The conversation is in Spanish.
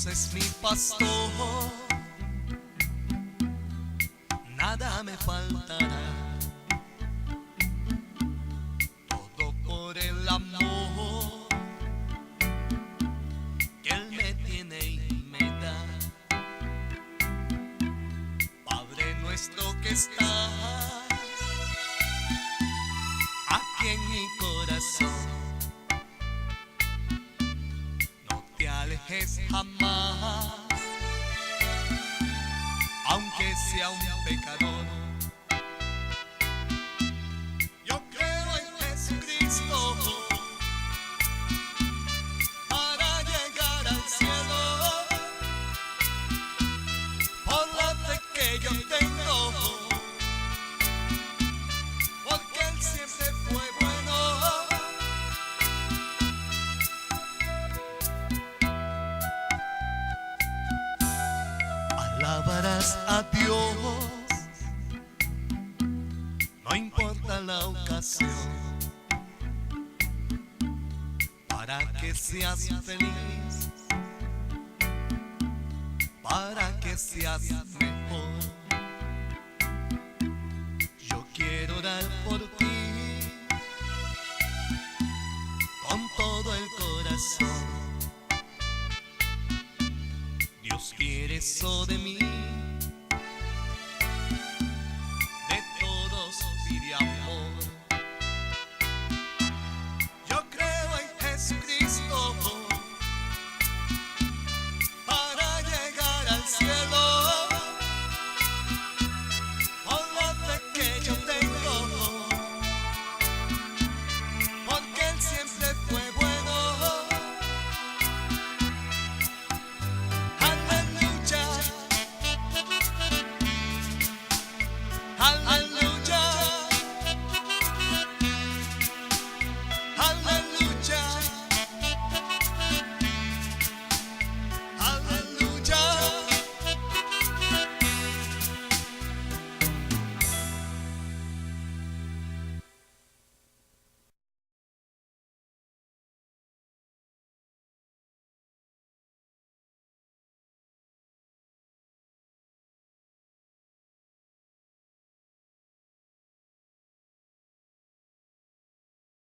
Dios es mi pastor, nada me faltará. Todo por el amor que Él me tiene y me da. Padre nuestro que estás aquí en mi corazón, no te alejes jamás, aunque sea un pecador. Yo creo en Jesucristo para llegar al cielo, por la fe que yo tengo, porque Él siempre fue bueno. Alabarás a Dios, no importa la ocasión, para que seas feliz, para que seas mejor. Yo quiero orar por ti con todo el corazón. Dios quiere eso de mí,